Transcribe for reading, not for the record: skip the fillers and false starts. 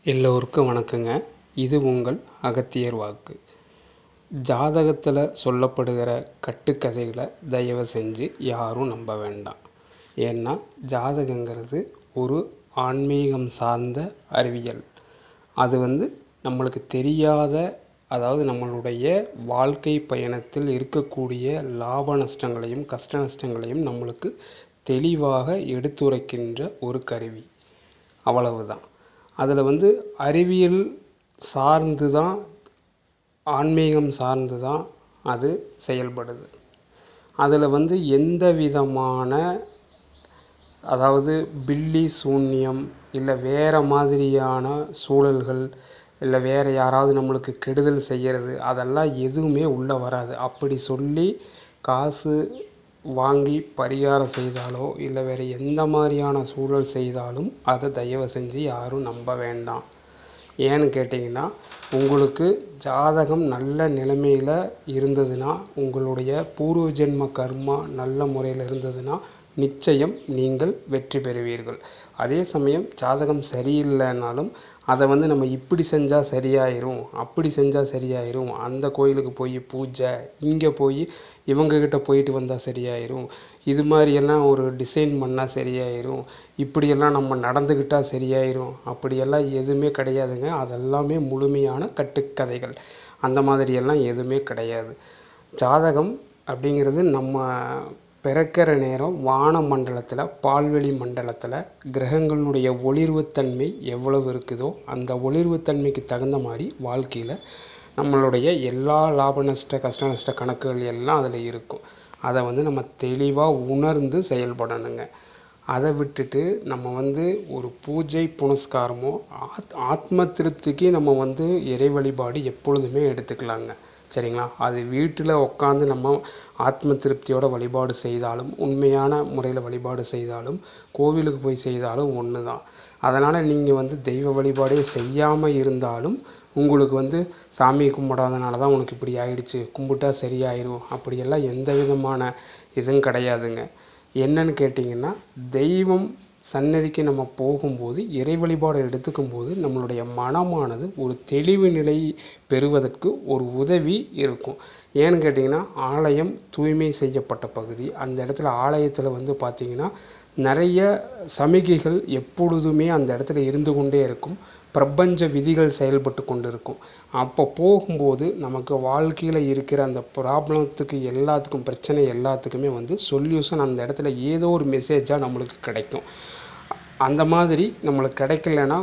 எல்லோருக்கும் வணக்கங்க. இது உங்கள் அகத்தியர் வாக்கு. ஜாதகத்தில் சொல்லப்படுகிற கட்டுக்கதைகளை தயவு செஞ்சு யாரும் நம்ப வேண்டாம். ஏன்னா ஜாதகங்கிறது ஒரு ஆன்மீகம் சார்ந்த அறிவியல். அது நம்மளுக்கு தெரியாத, அதாவது நம்மளுடைய வாழ்க்கை பயணத்தில் இருக்கக்கூடிய லாப நஷ்டங்களையும் கஷ்ட நஷ்டங்களையும் நம்மளுக்கு தெளிவாக எடுத்துரைக்கின்ற ஒரு கருவி. அவ்வளவுதான். அதில் அறிவியல் சார்ந்து தான், ஆன்மீகம் சார்ந்து தான் அது செயல்படுது. அதில் எந்த விதமான, அதாவது பில்லி சூன்யம் இல்லை வேறு மாதிரியான சூழல்கள் இல்லை வேறு யாராவது நம்மளுக்கு கெடுதல் செய்கிறது அதெல்லாம் எதுவுமே உள்ளே வராது. அப்படி சொல்லி காசு வாங்கி பரிகாரம் செய்தாலோ இல்லை வேறு எந்த மாதிரியான சூழல் செய்தாலும் அதை தயவு செஞ்சு யாரும் நம்ப வேண்டாம். ஏன்னு கேட்டிங்கன்னா, உங்களுக்கு ஜாதகம் நல்ல நிலைமையில் இருந்ததுன்னா, உங்களுடைய பூர்வ ஜென்ம கர்மா நல்ல முறையில் இருந்ததுன்னா நிச்சயம் நீங்கள் வெற்றி பெறுவீர்கள். அதே சமயம் ஜாதகம் சரியில்லைனாலும் அதை நம்ம இப்படி செஞ்சால் சரியாயிரும், அப்படி செஞ்சால் சரியாயிரும், அந்த கோயிலுக்கு போய் பூஜை, இங்கே போய் இவங்கக்கிட்ட போயிட்டு வந்தால் சரியாயிரும், இது மாதிரியெல்லாம் ஒரு டிசைன் பண்ணால் சரியாயிரும், இப்படியெல்லாம் நம்ம நடந்துக்கிட்டால் சரியாயிரும், அப்படியெல்லாம் எதுவுமே கிடையாதுங்க. அதெல்லாமே முழுமையான கட்டுக்கதைகள். அந்த மாதிரியெல்லாம் எதுவுமே கிடையாது. ஜாதகம் அப்படிங்கிறது நம்ம பிறக்கிற நேரம் வான மண்டலத்தில், பால்வெளி மண்டலத்தில் கிரகங்களுடைய ஒளிர்வுத்தன்மை எவ்வளவு இருக்குதோ அந்த ஒளிர்வுத்தன்மைக்கு தகுந்த மாதிரி வாழ்க்கையில் நம்மளுடைய எல்லா லாப நஷ்ட கஷ்ட நஷ்ட கணக்குகள் எல்லாம் அதில் இருக்கும். அதை நம்ம தெளிவாக உணர்ந்து செயல்படணுங்க. அதை விட்டுட்டு நம்ம ஒரு பூஜை புனஸ்காரமோ ஆத்ம திருப்திக்கு நம்ம இறை வழிபாடு எப்பொழுதுமே எடுத்துக்கலாங்க. சரிங்களா? அது வீட்டில் உட்காந்து நம்ம ஆத்ம திருப்தியோட வழிபாடு செய்தாலும், உண்மையான முறையில் வழிபாடு செய்தாலும், கோவிலுக்கு போய் செய்தாலும் ஒன்று தான். அதனால் நீங்கள் தெய்வ வழிபாடே செய்யாமல் இருந்தாலும் உங்களுக்கு சாமி கும்பிடாதனால தான் உனக்கு இப்படி ஆயிடுச்சு, கும்பிட்டா சரியாயிரும், அப்படியெல்லாம் எந்த விதமான இதுவும் கிடையாதுங்க. என்னன்னு கேட்டிங்கன்னா, தெய்வம் சன்னதிக்கு நம்ம போகும்போது, இறை வழிபாடு எடுத்துக்கும் போது நம்மளுடைய மனமானது ஒரு தெளிவு நிலை பெறுவதற்கு ஒரு உதவி இருக்கும். ஏன்னு கேட்டிங்கன்னா, ஆலயம் தூய்மை செய்யப்பட்ட பகுதி. அந்த இடத்துல ஆலயத்தில் பார்த்திங்கன்னா நிறைய சமிகைகள் எப்பொழுதுமே அந்த இடத்துல இருந்து கொண்டே இருக்கும். பிரபஞ்ச விதிகள் செயல்பட்டு கொண்டு இருக்கும். அப்போ போகும்போது நமக்கு வாழ்க்கையில் இருக்கிற அந்த ப்ராப்ளத்துக்கு எல்லாத்துக்கும், பிரச்சனை எல்லாத்துக்குமே சொல்யூஷன் அந்த இடத்துல ஏதோ ஒரு மெசேஜாக நம்மளுக்கு கிடைக்கும். அந்த மாதிரி நம்மளுக்கு கிடைக்கலன்னா